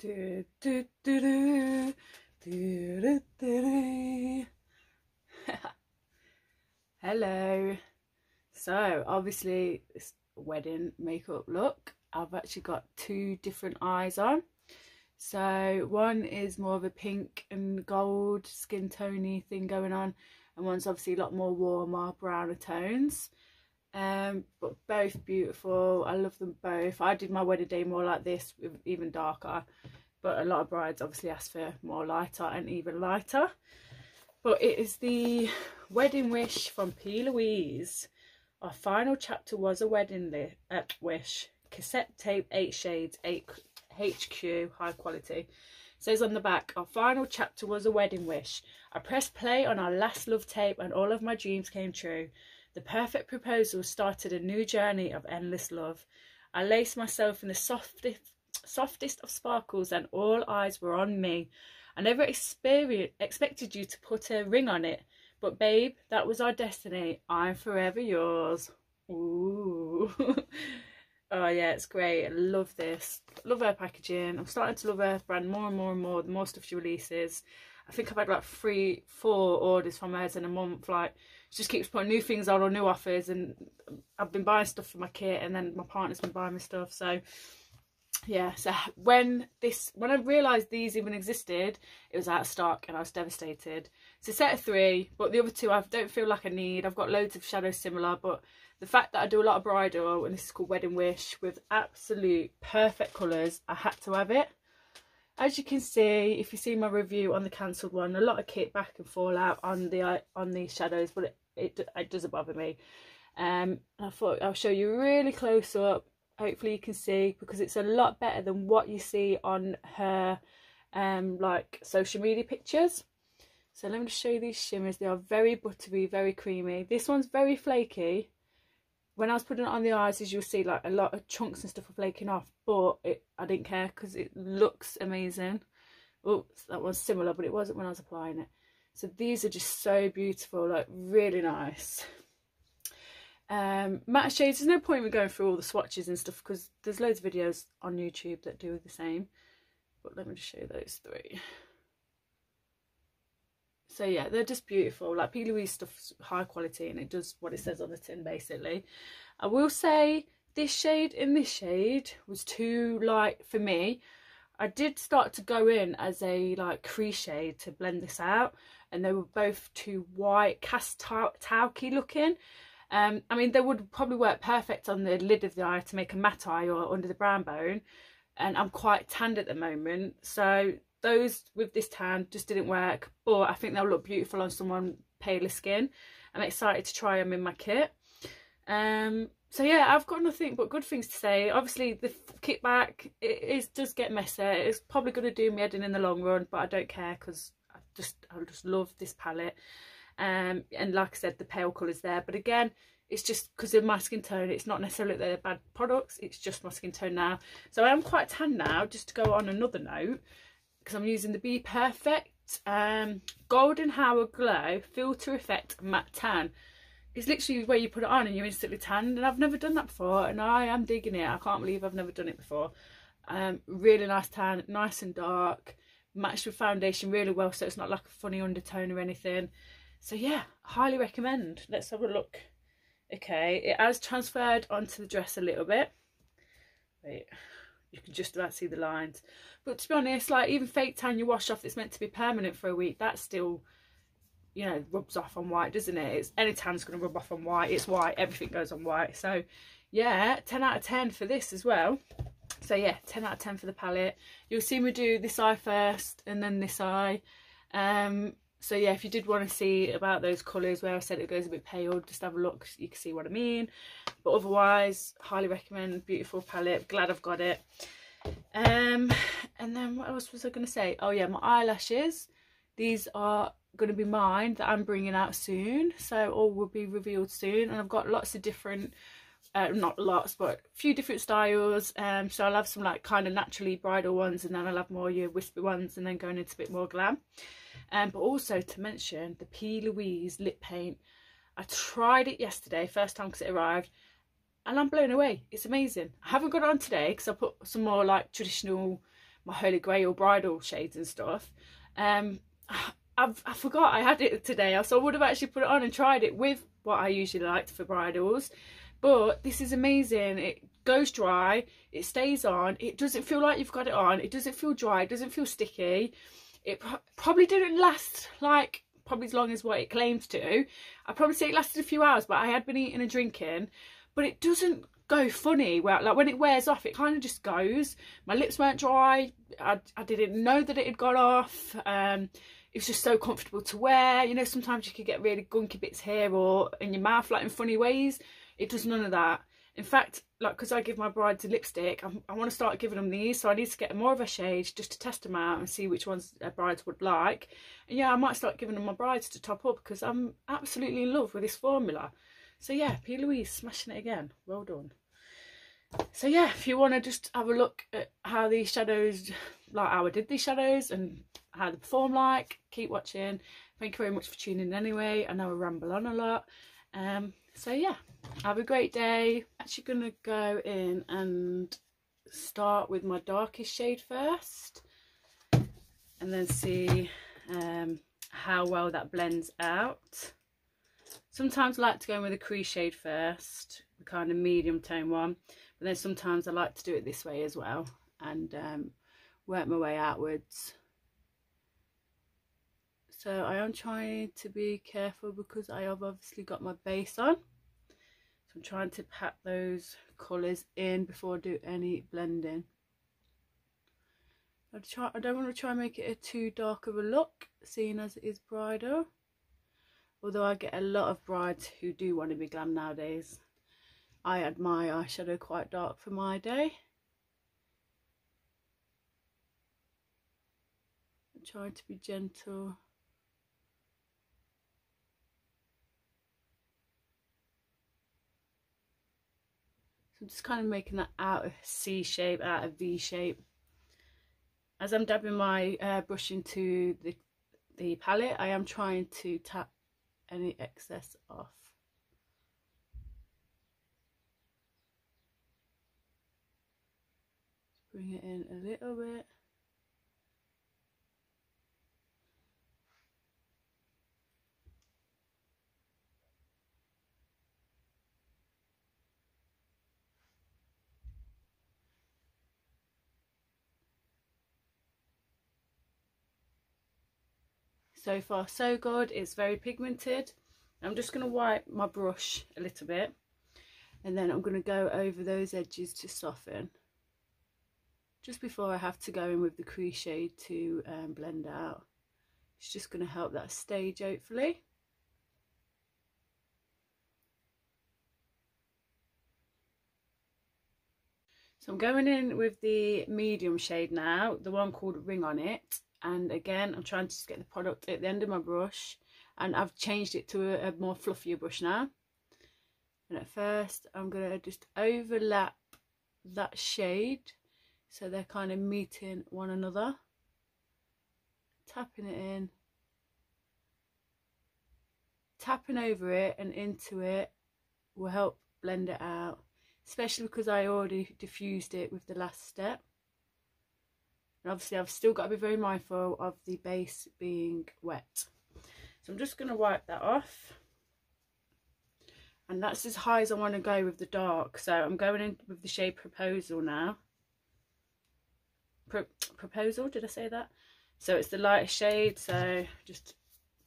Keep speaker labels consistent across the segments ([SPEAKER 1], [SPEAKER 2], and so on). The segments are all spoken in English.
[SPEAKER 1] Do, do, do, do, do, do, do. Hello. So obviously it's a wedding makeup look. I've actually got two different eyes on. So one is more of a pink and gold skin tony thing going on, and one's obviously a lot more warmer, browner tones. But both beautiful. I love them both. I did my wedding day more like this, with even darker, but a lot of brides obviously ask for more lighter and even lighter. But it is the Wedding Wish from Louise. Our final chapter was a wedding wish. Cassette tape, 8 shades, 8 HQ, high quality. It says on the back, our final chapter was a wedding wish. I pressed play on our last love tape and all of my dreams came true. The perfect proposal started a new journey of endless love. I laced myself in the softest of sparkles and all eyes were on me. I never expected you to put a ring on it, but babe, that was our destiny. I'm forever yours. Ooh. Oh yeah, it's great. I love this. Love her packaging. I'm starting to love her brand more and more and more the more stuff she releases. I think I've had like 3-4 orders from hers in a month. Like, she just keeps putting new things on or new offers, and I've been buying stuff for my kit, and then my partner's been buying me stuff. So yeah, so when I realised these even existed, it was out of stock and I was devastated. It's a set of 3, but the other 2 I don't feel like I need. I've got loads of shadows similar, but the fact that I do a lot of bridal, and this is called Wedding Wish, with absolute perfect colours, I had to have it. As you can see, if you see my review on the cancelled one, a lot of kit back and fallout on the shadows, but it doesn't bother me. I thought I'll show you really close up. Hopefully you can see, because it's a lot better than what you see on her like social media pictures. So let me just show you these shimmers. They are very buttery, very creamy. This one's very flaky. When I was putting it on the eyes, as you'll see, like a lot of chunks and stuff are flaking off, but I didn't care because it looks amazing. Oh, that one's similar, but it wasn't when I was applying it. So these are just so beautiful, like really nice. Matte shades, there's no point in going through all the swatches and stuff because there's loads of videos on YouTube that do the same. But let me just show you those 3. So yeah, they're just beautiful. Like Louise stuff's high quality and it does what it says on the tin basically. I will say this shade and this shade was too light for me. I did start to go in as a like crease shade to blend this out, and they were both too white, cast talky looking. I mean, they would probably work perfect on the lid of the eye to make a matte eye or under the brown bone, and I'm quite tanned at the moment, so those with this tan just didn't work, but I think they'll look beautiful on someone paler skin. I'm excited to try them in my kit. So yeah, I've got nothing but good things to say. Obviously the kit back, it does get messy. It's probably going to do me head in the long run, but I don't care because I just love this palette. And like I said, the pale colours there, but again, it's just because of my skin tone. It's not necessarily that they're bad products, it's just my skin tone now. So I am quite tan now, just to go on another note, because I'm using the Be Perfect Golden Hour Glow Filter Effect Matte Tan. It's literally where you put it on and you're instantly tanned, and I've never done that before, and I am digging it. I can't believe I've never done it before. Really nice tan, nice and dark, matched with foundation really well, so it's not like a funny undertone or anything. So yeah, highly recommend. Let's have a look. Okay, it has transferred onto the dress a little bit. Wait, you can just about see the lines. But to be honest, like even fake tan you wash off, it's meant to be permanent for a week, that still, you know, rubs off on white, doesn't it? It's, any tan's going to rub off on white. It's white, everything goes on white. So yeah, 10 out of 10 for this as well. So yeah, 10 out of 10 for the palette. You'll see me do this eye first and then this eye. So yeah, if you did want to see about those colours where I said it goes a bit pale, just have a look so you can see what I mean. But otherwise, highly recommend. Beautiful palette, glad I've got it. And then what else was I going to say? Oh yeah, my eyelashes. These are going to be mine that I'm bringing out soon. So all will be revealed soon. And I've got lots of different, not lots, but a few different styles. So I'll have some like kind of naturally bridal ones, and then I'll have more your wispy ones, and then going into a bit more glam. But also to mention the Louise Lip Paint. I tried it yesterday, first time because it arrived, and I'm blown away. It's amazing. I haven't got it on today because I put some more like traditional my holy grail bridal shades and stuff. I forgot I had it today, so I would have actually put it on and tried it with what I usually liked for bridals. But this is amazing. It goes dry, it stays on, it doesn't feel like you've got it on, it doesn't feel dry, it doesn't feel sticky. It probably didn't last like probably as long as what it claims to. I'd probably say it lasted a few hours, but I had been eating and drinking. But it doesn't go funny. Well, like when it wears off, it kind of just goes. My lips weren't dry. I didn't know that it had got off. It was just so comfortable to wear. You know, sometimes you could get really gunky bits here or in your mouth, like in funny ways. It does none of that. In fact, like, because I give my brides a lipstick, I want to start giving them these, so I need to get more of a shade just to test them out and see which ones their brides would like. And yeah, I might start giving them my brides to top up, because I'm absolutely in love with this formula. So yeah, P. Louise, smashing it again. Well done. So yeah, if you want to just have a look at how these shadows, like how I did these shadows and how they perform like, keep watching. Thank you very much for tuning in anyway. I know I ramble on a lot. So yeah, have a great day. Actually gonna go in and start with my darkest shade first, and then see how well that blends out. Sometimes I like to go in with a crease shade first, the kind of medium tone one, but then sometimes I like to do it this way as well and work my way outwards. So I am trying to be careful because I have obviously got my base on. So I'm trying to pat those colours in before I do any blending. I don't want to try and make it a too dark of a look, seeing as it is bridal. Although I get a lot of brides who do want to be glam nowadays. I had my eyeshadow quite dark for my day. I'm trying to be gentle. I'm just kind of making that out of C shape, out of V shape. As I'm dabbing my brush into the palette, I am trying to tap any excess off. Just bring it in a little bit. So far so good. It's very pigmented. I'm just going to wipe my brush a little bit, and then I'm going to go over those edges to soften just before I have to go in with the crease shade to blend out. It's just going to help that stage hopefully. So I'm going in with the medium shade now, the one called Ring on It. And again, I'm trying to just get the product at the end of my brush, and I've changed it to a more fluffier brush now. And at first I'm going to just overlap that shade so they're kind of meeting one another. Tapping it in, tapping over it and into it will help blend it out, especially because I already diffused it with the last step. And obviously I've still got to be very mindful of the base being wet. So I'm just going to wipe that off. And that's as high as I want to go with the dark. So I'm going in with the shade Proposal now. Proposal, did I say that? So it's the lightest shade. So just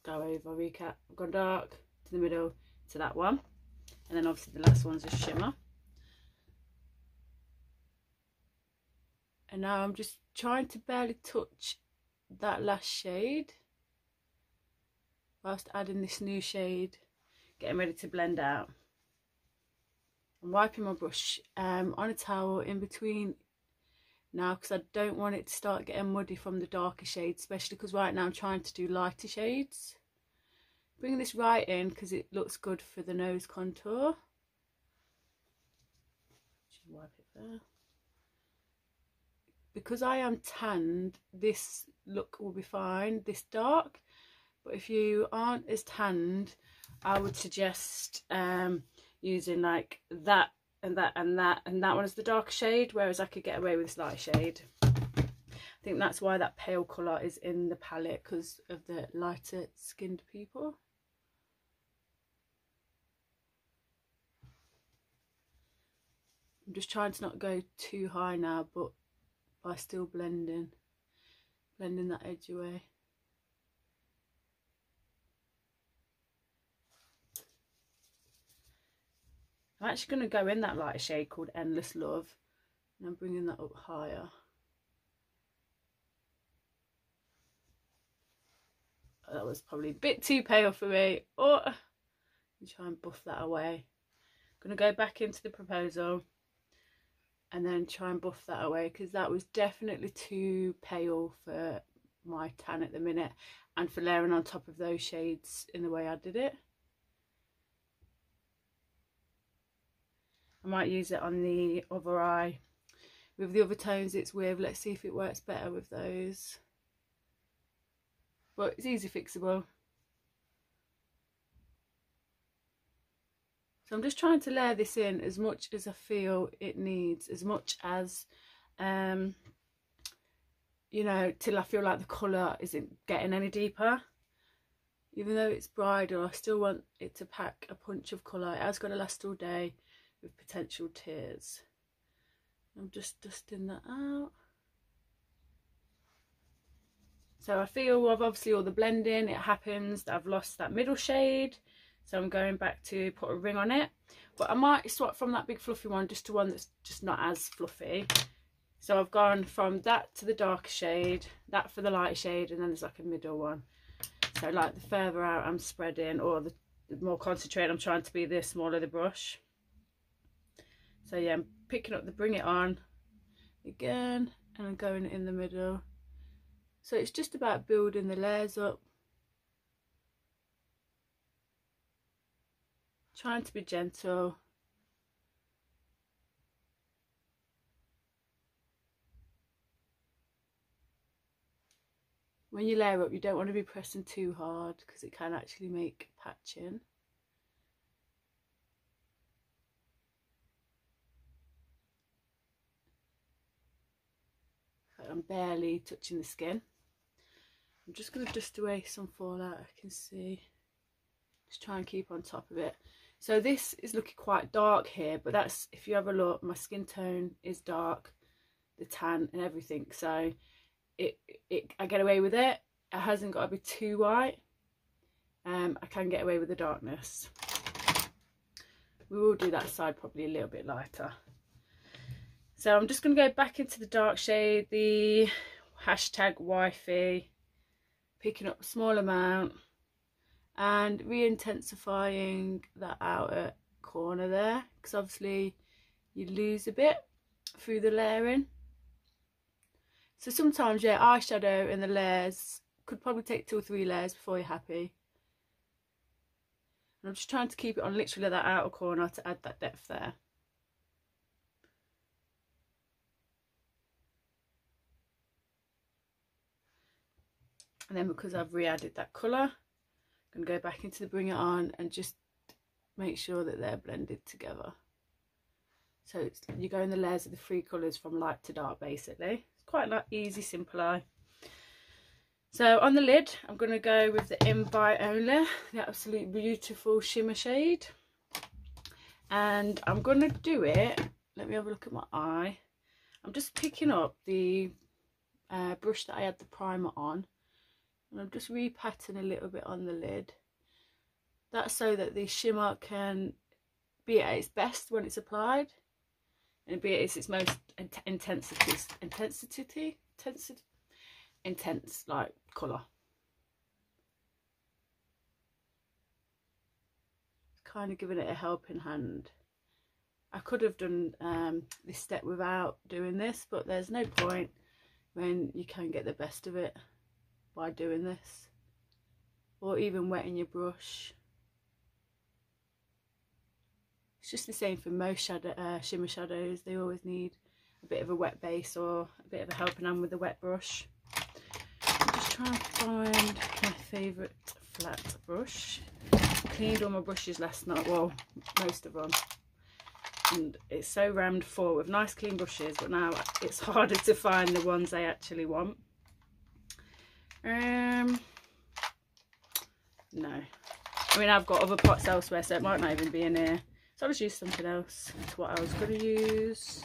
[SPEAKER 1] go over, recap. I've gone dark to the middle to that one. And then obviously the last one's a shimmer. And now I'm just trying to barely touch that last shade whilst adding this new shade, getting ready to blend out. I'm wiping my brush on a towel in between now because I don't want it to start getting muddy from the darker shades, especially because right now I'm trying to do lighter shades. Bring this right in because it looks good for the nose contour. Just wipe it there. Because I am tanned, this look will be fine, this dark. But if you aren't as tanned, I would suggest using like that and that and that, and that one is the darker shade, whereas I could get away with this light shade. think that's why that pale colour is in the palette, because of the lighter skinned people. I'm just trying to not go too high now, but by still blending that edge away. I'm actually going to go in that lighter shade called Endless Love, and I'm bringing that up higher. That was probably a bit too pale for me. Oh, let me try and buff that away. I'm going to go back into the Proposal and then try and buff that away, because that was definitely too pale for my tan at the minute, and for layering on top of those shades in the way I did it. I might use it on the other eye with the other tones it's with. Let's see if it works better with those. But it's easy fixable. So I'm just trying to layer this in as much as I feel it needs, as much as, you know, till I feel like the colour isn't getting any deeper. Even though it's bridal, I still want it to pack a punch of colour. It has got to last all day with potential tears. I'm just dusting that out. So I feel with obviously all the blending, it happens that I've lost that middle shade. So I'm going back to put a ring on it. But I might swap from that big fluffy one just to one that's just not as fluffy. So I've gone from that to the darker shade, that for the lighter shade, and then there's like a middle one. So like the further out I'm spreading, or the more concentrated I'm trying to be, the smaller the brush. So yeah, I'm picking up the Bring It On again, and I'm going in the middle. So it's just about building the layers up. Trying to be gentle. When you layer up, you don't want to be pressing too hard, because it can actually make patching. I'm barely touching the skin. I'm just going to dust away some fallout I can see. Just try and keep on top of it. So this is looking quite dark here, but that's, if you have a look, my skin tone is dark, the tan and everything. So I get away with it. It hasn't got to be too white. I can get away with the darkness. We will do that side probably a little bit lighter. So I'm just going to go back into the dark shade, the hashtag wifey, picking up a small amount and re-intensifying that outer corner there, because obviously you lose a bit through the layering. So sometimes, yeah, eyeshadow in the layers could probably take 2 or 3 layers before you're happy. And I'm just trying to keep it on literally that outer corner to add that depth there. And then because I've re-added that colour, I'm going to go back into the Bring It On and just make sure that they're blended together. So you go in the layers of the 3 colours from light to dark basically. It's quite like easy, simple eye. So on the lid, I'm going to go with the Invite Only, the absolute beautiful shimmer shade. And I'm going to do it, let me have a look at my eye. I'm just picking up the brush that I had the primer on. And I'm just repatting a little bit on the lid. That's so that the shimmer can be at its best when it's applied, and be at its most intense like colour. Kind of giving it a helping hand. I could have done this step without doing this, but there's no point when you can get the best of it by doing this, or even wetting your brush. It's just the same for most shimmer shadows. They always need a bit of a wet base or a bit of a helping hand with the wet brush. I'm just trying to find my favourite flat brush. Cleaned all my brushes last night, well, most of them. and it's so rammed full with nice clean brushes, but now it's harder to find the ones I actually want. No, I mean, I've got other pots elsewhere, so it might not even be in here, so I'll just use something else. That's what I was going to use.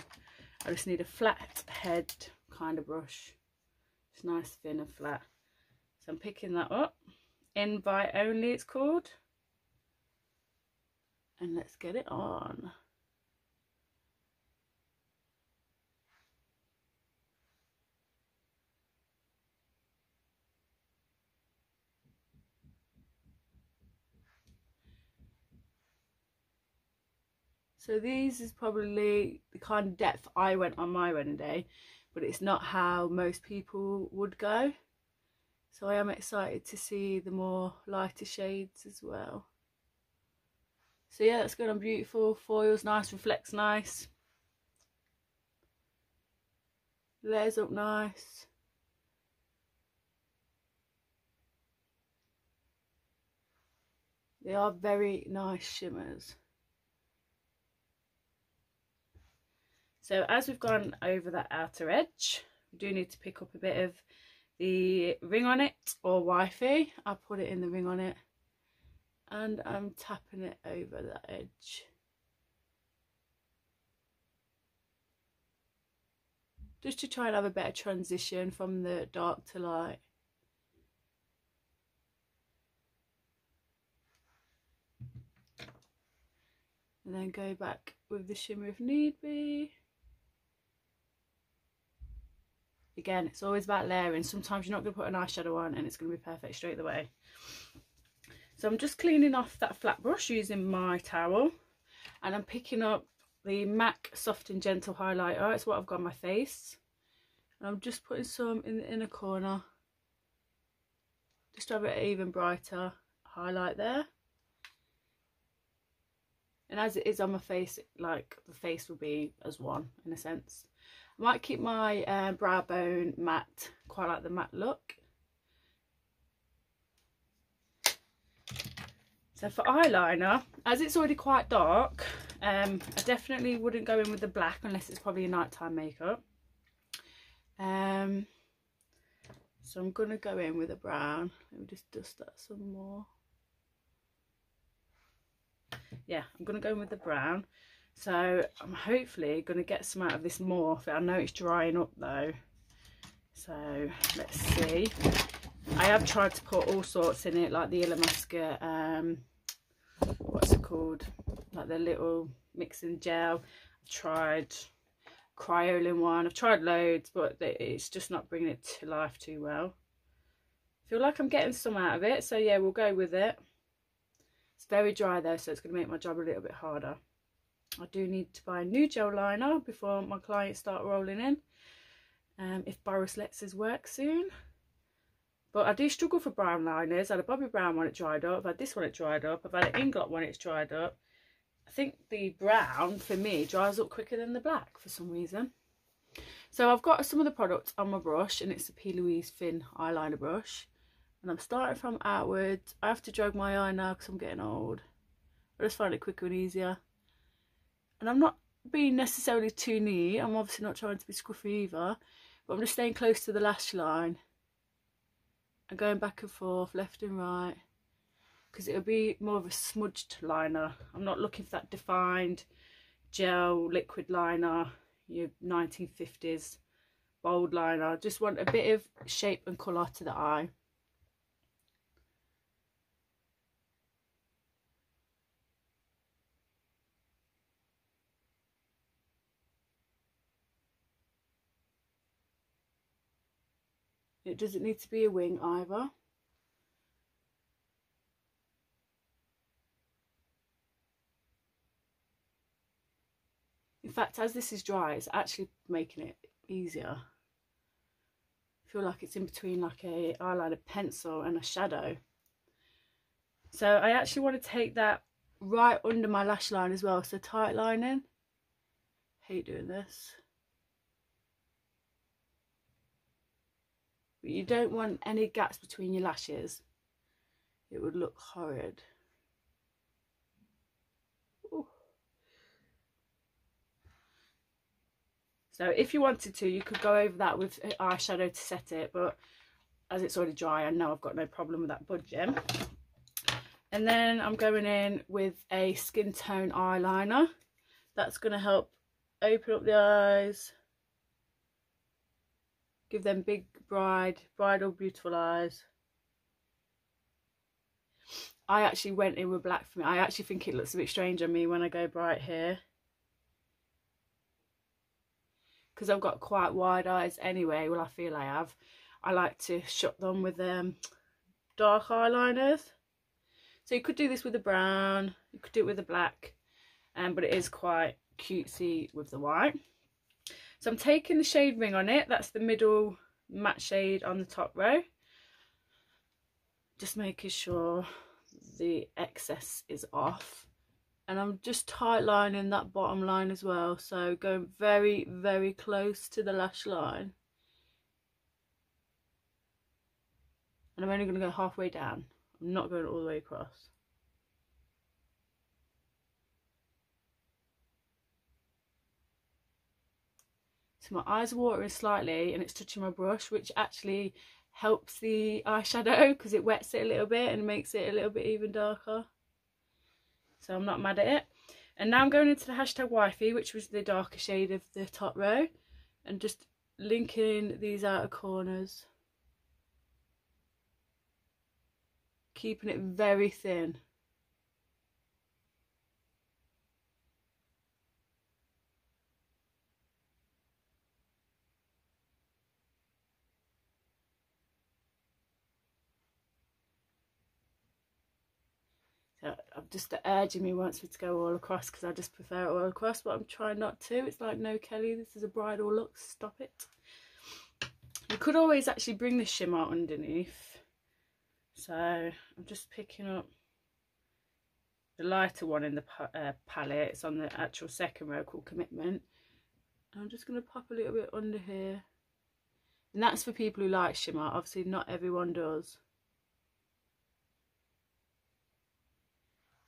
[SPEAKER 1] I just need a flat head kind of brush. It's nice, thin and flat. So I'm picking that up. Invite Only it's called. And let's get it on. So these is probably the kind of depth I went on my wedding day, but it's not how most people would go. So I am excited to see the more lighter shades as well. So yeah, that's good on beautiful. Foils nice, reflects nice. Layers up nice. They are very nice shimmers. So as we've gone over that outer edge, we do need to pick up a bit of the ring on it or wifey. I'll put it in the ring on it and I'm tapping it over that edge. Just to try and have a better transition from the dark to light. And then go back with the shimmer if need be. Again, it's always about layering. Sometimes you're not going to put an eyeshadow on and it's going to be perfect straight away. So I'm just cleaning off that flat brush using my towel. And I'm picking up the MAC Soft and Gentle highlighter. It's what I've got on my face. And I'm just putting some in the inner corner. Just to have it even brighter highlight there. And as it is on my face, like the face will be as one in a sense. I might keep my brow bone matte, quite like the matte look. So for eyeliner, as it's already quite dark, I definitely wouldn't go in with the black unless it's probably a nighttime makeup. So I'm going to go in with a brown. Let me just dust that some more. Yeah, I'm going to go in with the brown. So I'm hopefully going to get some out of this morph. I know it's drying up though. So let's see. I have tried to put all sorts in it, like the Illamasqua, what's it called? Like the little mixing gel. I've tried Cryolin one. I've tried loads, but it's just not bringing it to life too well. I feel like I'm getting some out of it. So yeah, we'll go with it. It's very dry though, so it's going to make my job a little bit harder. I do need to buy a new gel liner before my clients start rolling in, if Boris lets us work soon. But I do struggle for brown liners. I had a Bobbi Brown one, it dried up. I've had this one, it dried up. I've had an Inglot one, it's dried up. I think the brown, for me, dries up quicker than the black for some reason. So I've got some of the products on my brush, and it's a Plouise thin eyeliner brush. And I'm starting from outwards. I have to drag my eye now because I'm getting old. I just find it quicker and easier. And I'm not being necessarily too neat. I'm obviously not trying to be scruffy either. But I'm just staying close to the lash line. And going back and forth, left and right. Because it'll be more of a smudged liner. I'm not looking for that defined gel liquid liner. Your 1950s bold liner. I just want a bit of shape and colour to the eye. It doesn't need to be a wing either. In fact, as this is dry, it's actually making it easier. I feel like it's in between like a eyeliner pencil and a shadow. So I actually want to take that right under my lash line as well, so tight lining. Hate doing this. But you don't want any gaps between your lashes. It would look horrid. Ooh. So if you wanted to, you could go over that with eyeshadow to set it, but as it's already dry, I know I've got no problem with that budging. And then I'm going in with a skin tone eyeliner. That's going to help open up the eyes, give them big bridal beautiful eyes. I actually went in with black for me. I actually think it looks a bit strange on me when I go bright here, because I've got quite wide eyes anyway. Well, I feel I have. I like to shut them with dark eyeliners. So you could do this with a brown, you could do it with a black, but it is quite cutesy with the white. So I'm taking the shade Ring on it. That's the middle matte shade on the top row. Just making sure the excess is off. And I'm just tight lining that bottom line as well. So going very, very close to the lash line. And I'm only going to go halfway down. I'm not going all the way across. So my eyes are watering slightly and it's touching my brush, which actually helps the eyeshadow because it wets it a little bit and makes it a little bit even darker. So I'm not mad at it. And now I'm going into the hashtag wifey, which was the darker shade of the top row, and just linking these outer corners, keeping it very thin. So I'm just urging me wants me to go all across because I just prefer it all across, but I'm trying not to. It's like, no, Kelly, this is a bridal look, stop it. You could always actually bring the shimmer underneath. So I'm just picking up the lighter one in the palette. It's on the actual second row called Commitment. I'm just going to pop a little bit under here. And that's for people who like shimmer. Obviously not everyone does.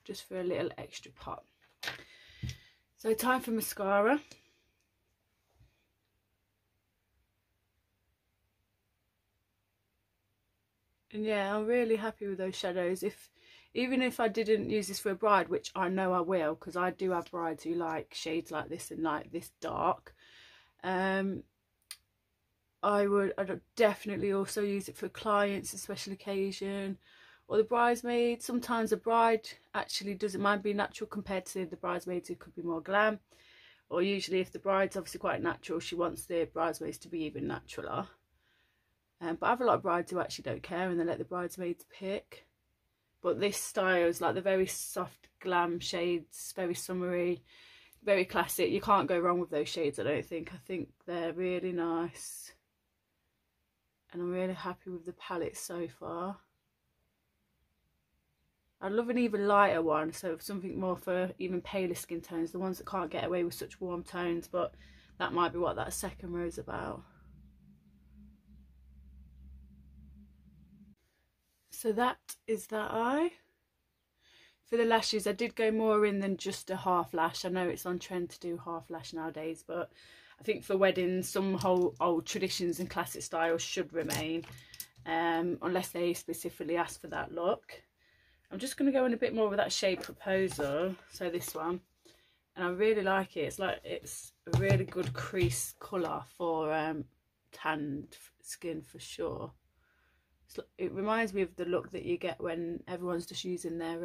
[SPEAKER 1] Just for a little extra pop. So time for mascara. And yeah, I'm really happy with those shadows. Even if I didn't use this for a bride, which I know I will, because I do have brides who like shades like this and like this dark, I'd definitely also use it for clients, a special occasion, or the bridesmaid. Sometimes a bride actually doesn't mind being natural compared to the bridesmaids who could be more glam. Or usually if the bride's obviously quite natural, she wants the bridesmaids to be even naturaler. But I have a lot of brides who actually don't care and they let the bridesmaids pick. But this style is like the very soft glam shades, very summery, very classic. You can't go wrong with those shades, I don't think. I think they're really nice. And I'm really happy with the palette so far. I'd love an even lighter one, so something more for even paler skin tones, the ones that can't get away with such warm tones, but that might be what that second row is about. So that is that eye. For the lashes, I did go more in than just a half lash. I know it's on trend to do half lash nowadays, but I think for weddings, some whole old traditions and classic styles should remain, unless they specifically ask for that look. I'm just going to go in a bit more with that shade Proposal, so this one, and I really like it. It's a really good crease colour for tanned skin for sure. It reminds me of the look that you get when everyone's just using their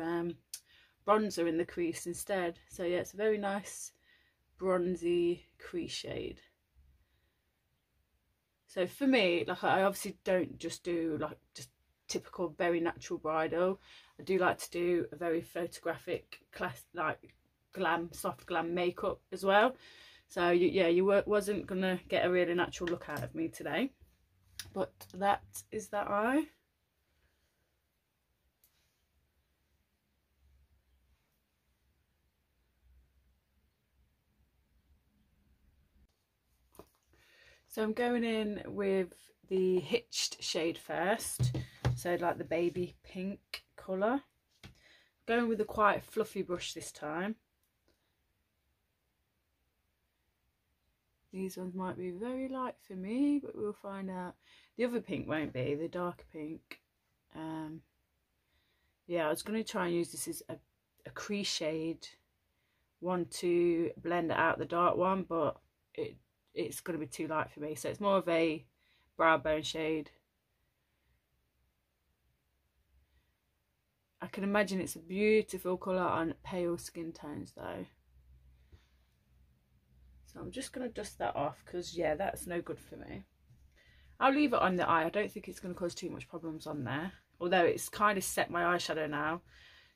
[SPEAKER 1] bronzer in the crease instead. So yeah, it's a very nice bronzy crease shade. So for me, like, I obviously don't just do like just typical very natural bridal. I do like to do a very photographic like glam, soft glam makeup as well. So you wasn't gonna get a really natural look out of me today. But that is that eye. So I'm going in with the Hitched shade first, so like the baby pink colour. Going with a quite fluffy brush this time. These ones might be very light for me, but we'll find out. The other pink won't be, the darker pink. Yeah, I was going to try and use this as a crease shade one to blend out the dark one, but it's going to be too light for me, so it's more of a brow bone shade. I can imagine it's a beautiful colour on pale skin tones though. So I'm just going to dust that off because, yeah, that's no good for me. I'll leave it on the eye. I don't think it's going to cause too much problems on there. Although it's kind of set my eyeshadow now.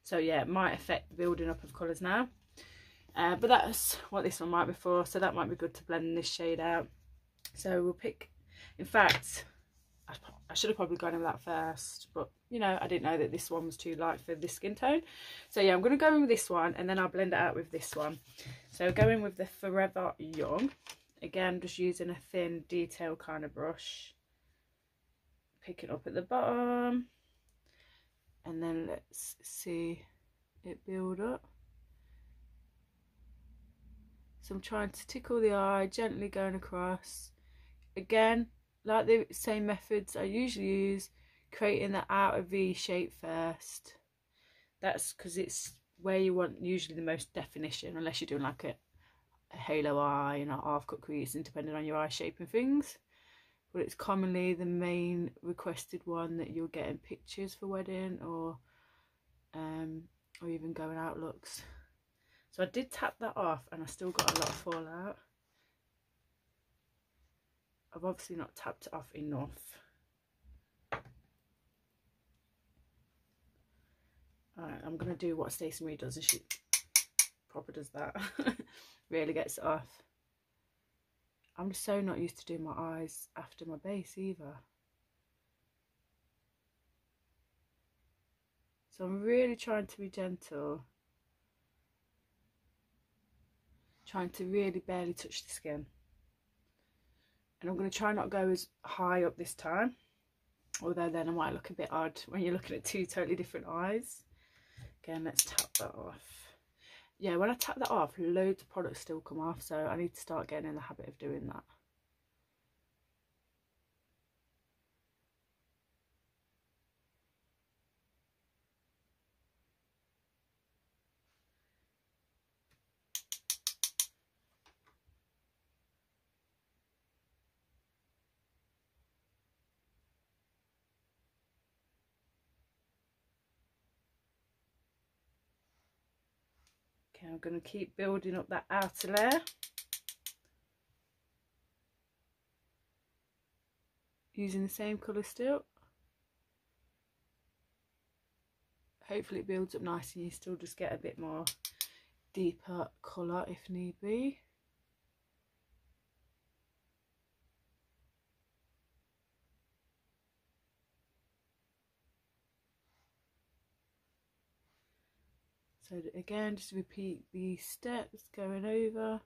[SPEAKER 1] So, yeah, it might affect the building up of colours now. But that's what this one might be for. So that might be good to blend this shade out. So we'll pick... In fact, I should have probably gone with that first. But, you know, I didn't know that this one was too light for this skin tone. So, yeah, I'm going to go in with this one. And then I'll blend it out with this one. So going with the Forever Young. Again, just using a thin detail kind of brush. Pick it up at the bottom. And then let's see it build up. So I'm trying to tickle the eye, gently going across. Again, like the same methods I usually use, creating the outer V shape first. That's because it's where you want usually the most definition, unless you're doing like a halo eye and a half cut crease, and depending on your eye shape and things. But it's commonly the main requested one that you'll get in pictures for wedding or even going out looks. So I did tap that off and I still got a lot of fallout. I've obviously not tapped it off enough. Alright, I'm going to do what Stacey Marie does, and she proper does that. Really gets it off. I'm just so not used to doing my eyes after my base either. So I'm really trying to be gentle. Trying to really barely touch the skin. And I'm going to try not go as high up this time. Although then I might look a bit odd when you're looking at two totally different eyes. Again, let's tap that off. Yeah, when I tap that off, loads of products still come off, so I need to start getting in the habit of doing that. Okay, I'm going to keep building up that outer layer. Using the same colour still. Hopefully it builds up nice and you still just get a bit more deeper colour if need be. So again, just repeat these steps going over.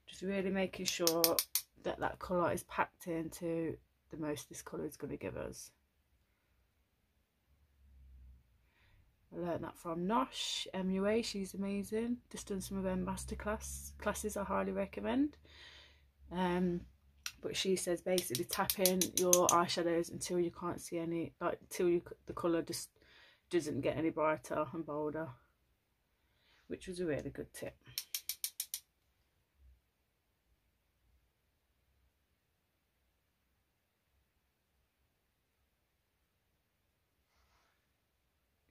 [SPEAKER 1] Just really making sure that that colour is packed into the most this colour is going to give us. I learned that from Nosh, MUA, she's amazing. Just done some of her classes I highly recommend. But she says basically tap in your eyeshadows until you can't see any, like till the colour just doesn't get any brighter and bolder, which was a really good tip.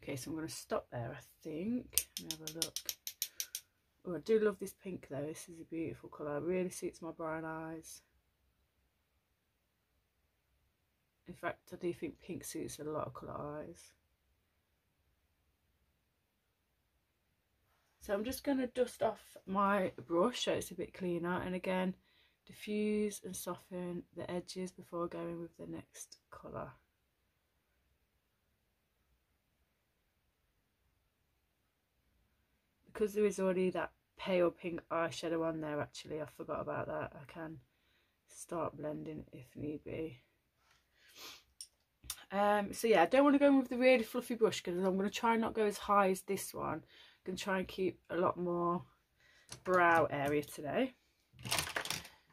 [SPEAKER 1] Okay, so I'm going to stop there, I think. Let me have a look. Oh, I do love this pink though. This is a beautiful colour. It really suits my brown eyes. In fact, I do think pink suits a lot of colour eyes. So I'm just going to dust off my brush so it's a bit cleaner. And again, diffuse and soften the edges before going with the next colour. Because there is already that pale pink eyeshadow on there, actually, I forgot about that. I can start blending if need be. So yeah, I don't want to go in with the really fluffy brush because I'm going to try and not go as high as this one, going to try and keep a lot more brow area today.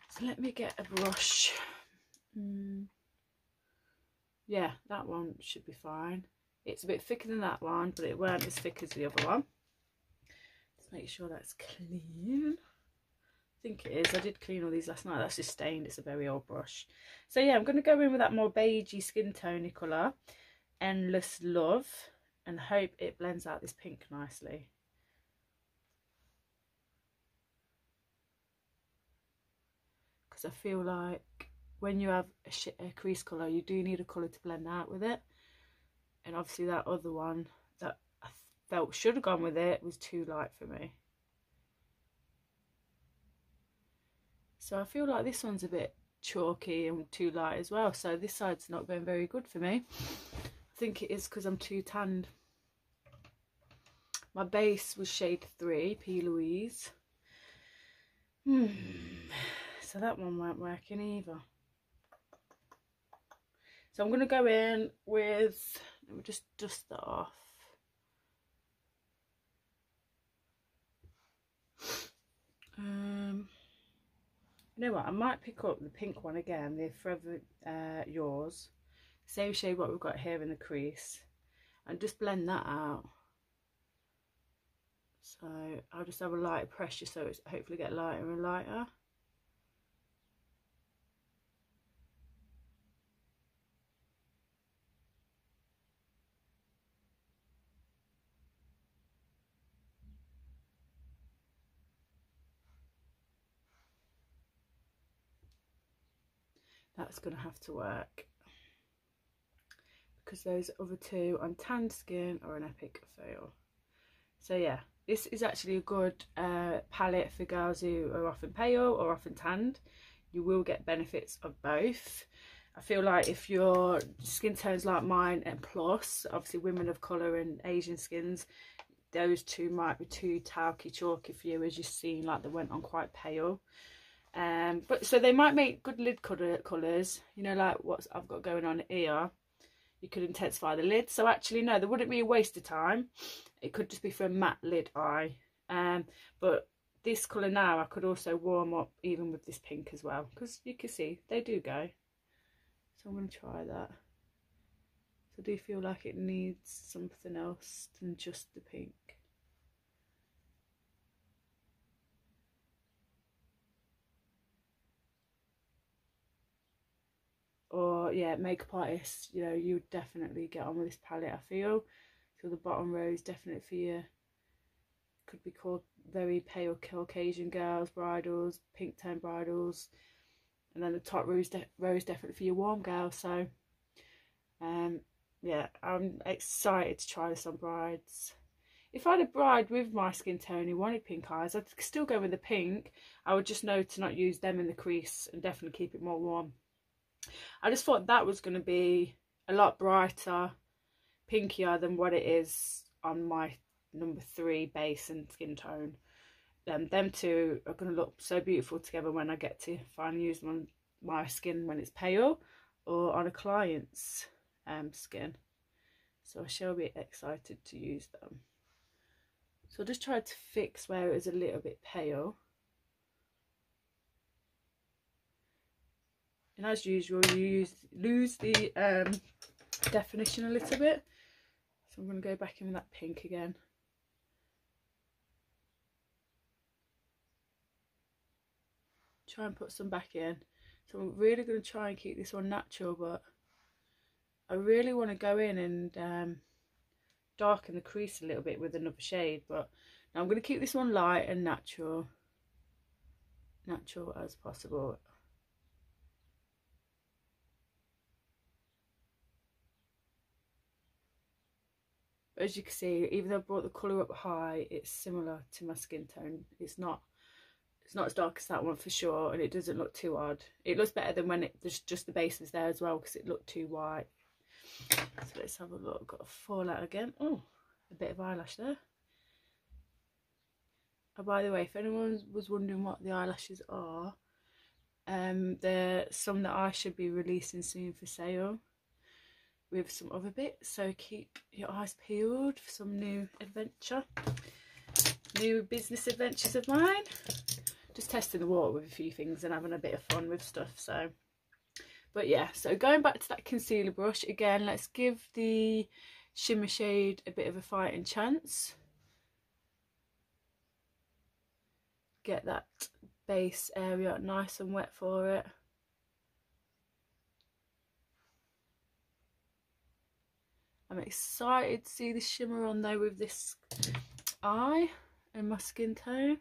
[SPEAKER 1] So let me get a brush. Yeah, that one should be fine. It's a bit thicker than that one, but it weren't as thick as the other one. Let's make sure that's clean. I think it is. I did clean all these last night. That's just stained. It's a very old brush. So yeah, I'm going to go in with that more beigey skin tone colour, Endless Love, and hope it blends out this pink nicely. Because I feel like when you have a crease colour, you do need a colour to blend out with it. And obviously that other one that I felt should have gone with it was too light for me. So I feel like this one's a bit chalky and too light as well. So this side's not going very good for me. I think it is because I'm too tanned. My base was shade 3, Louise. So that one weren't working either. So I'm going to go in with, let me just dust that off. You know what, I might pick up the pink one again, the Forever Yours. Same shade what we've got here in the crease. And just blend that out. So I'll just have a lighter pressure so it's hopefully get lighter and lighter. That's going to have to work because those other two on tanned skin are an epic fail. So yeah, this is actually a good palette for girls who are often pale or often tanned. You will get benefits of both. I feel like if your skin tone's like mine and plus, obviously women of colour and Asian skins, those two might be too talky chalky for you, as you've seen, like they went on quite pale. But so they might make good lid colours, you know, like what I've got going on here. You could intensify the lid. So actually, no, there wouldn't be a waste of time. It could just be for a matte lid eye. But this colour now, I could also warm up even with this pink as well, because you can see they do go. So I'm going to try that. So I do feel like it needs something else than just the pink. Or yeah, makeup artists, you know, you would definitely get on with this palette, I feel. So the bottom row is definitely for you. Could be called very pale Caucasian girls, bridals, pink tone bridals. And then the top row is definitely for your warm girls. So yeah, I'm excited to try this on brides. If I had a bride with my skin tone who wanted pink eyes, I'd still go with the pink. I would just know to not use them in the crease and definitely keep it more warm. I just thought that was going to be a lot brighter, pinkier than what it is on my number 3 base and skin tone. Them two are going to look so beautiful together when I get to finally use them on my skin when it's pale or on a client's skin. So I shall be excited to use them. So I just tried to fix where it was a little bit pale. And as usual, you lose the definition a little bit. So I'm going to go back in with that pink again. Try and put some back in. So I'm really going to try and keep this one natural, but I really want to go in and darken the crease a little bit with another shade. But now I'm going to keep this one light and natural as possible. As you can see, even though I brought the colour up high, it's similar to my skin tone. It's not as dark as that one for sure, and it doesn't look too odd. It looks better than when there's just the bases there as well, because it looked too white. So let's have a look. Got a fallout again. Oh, a bit of eyelash there. Oh, by the way, if anyone was wondering what the eyelashes are, they're some that I should be releasing soon for sale with some other bits, so keep your eyes peeled for some new adventure. new business adventures of mine. Just testing the water with a few things and having a bit of fun with stuff. So, but yeah, so going back to that concealer brush again, let's give the shimmer shade a bit of a fighting chance. Get that base area nice and wet for it. I'm excited to see the shimmer on there with this eye and my skin tone.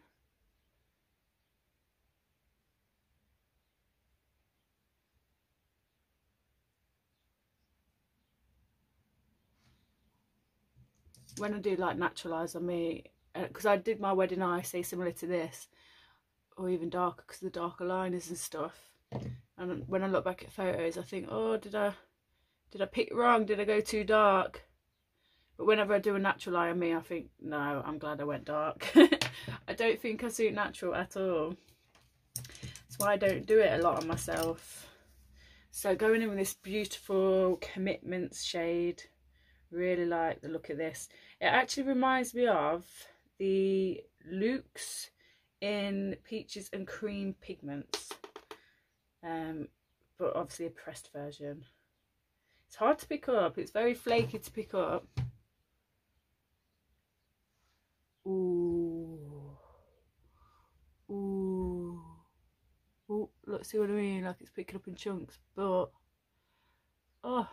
[SPEAKER 1] When I do like natural eyes on me, because I did my wedding eye, say similar to this, or even darker because of the darker liners and stuff. And when I look back at photos, I think, oh, did I pick wrong? Did I go too dark? But whenever I do a natural eye on me, I think, no, I'm glad I went dark. I don't think I suit natural at all. That's why I don't do it a lot on myself. So going in with this beautiful Commitments shade, really like the look of this. It actually reminds me of the Luxe in Peaches and Cream Pigments, but obviously a pressed version. It's hard to pick up, it's very flaky to pick up. Ooh, ooh, ooh, look, see what I mean, like it's picking up in chunks, but oh,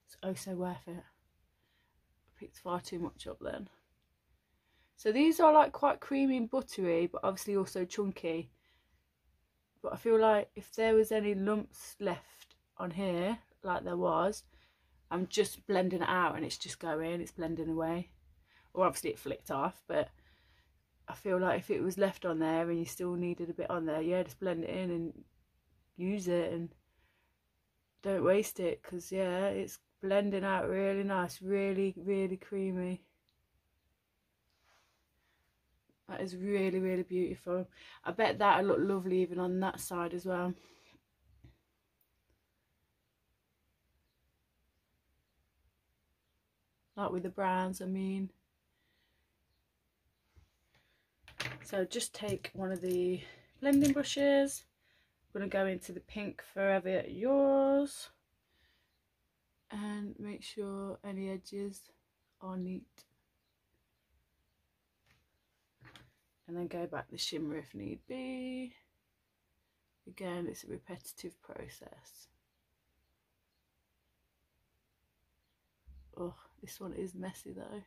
[SPEAKER 1] it's oh so worth it. I picked far too much up then. So these are like quite creamy and buttery, but obviously also chunky. But I feel like if there was any lumps left on here, like there was, I'm just blending it out and it's just going, it's blending away. Or obviously it flicked off, but I feel like if it was left on there and you still needed a bit on there, yeah, just blend it in and use it and don't waste it, because yeah, it's blending out really nice, really, really creamy. That is really, really beautiful. I bet that'll look lovely even on that side as well. Like with the browns, I mean. So just take one of the blending brushes. I'm going to go into the Pink Forever Yours and make sure any edges are neat. And then go back the shimmer if need be. Again, it's a repetitive process. Oh, this one is messy though.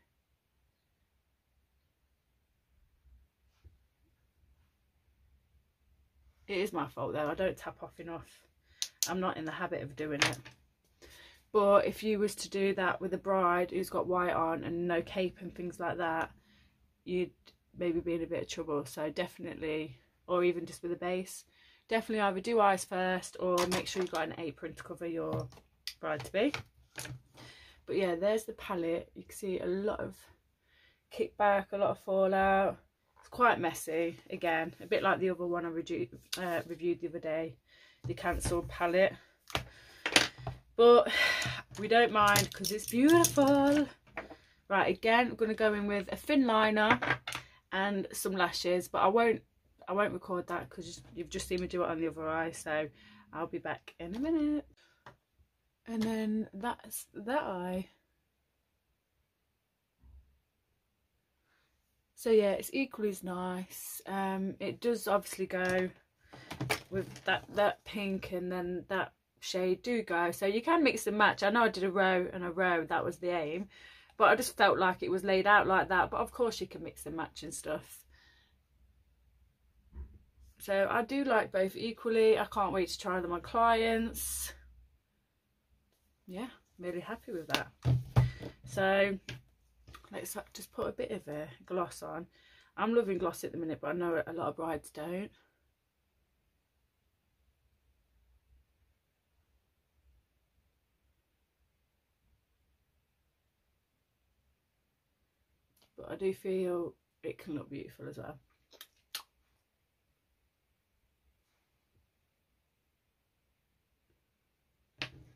[SPEAKER 1] It is my fault though, I don't tap off enough. I'm not in the habit of doing it. But if you was to do that with a bride who's got white on and no cape and things like that, you'd maybe be in a bit of trouble. So definitely, or even just with a base, definitely either do eyes first or make sure you've got an apron to cover your bride-to-be. But yeah, there's the palette. You can see a lot of kickback, a lot of fallout. It's quite messy, again, a bit like the other one I reviewed the other day, the cancelled palette. But we don't mind because it's beautiful. Right, again, I'm going to go in with a thin liner and some lashes, but I won't record that because you've just seen me do it on the other eye, so I'll be back in a minute. And then that's that eye. So yeah, it's equally as nice. It does obviously go with that pink, and then that shade do go. So you can mix and match. I know I did a row and a row, that was the aim. But I just felt like it was laid out like that. But of course you can mix and match and stuff. So I do like both equally. I can't wait to try them on clients. Yeah, I'm really happy with that. So let's just put a bit of a gloss on. I'm loving gloss at the minute, but I know a lot of brides don't. But I do feel it can look beautiful as well.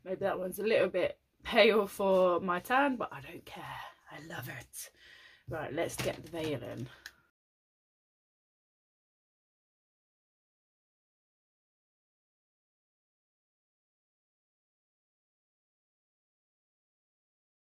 [SPEAKER 1] Maybe that one's a little bit pale for my tan, but I don't care. I love it. Right, let's get the veil in.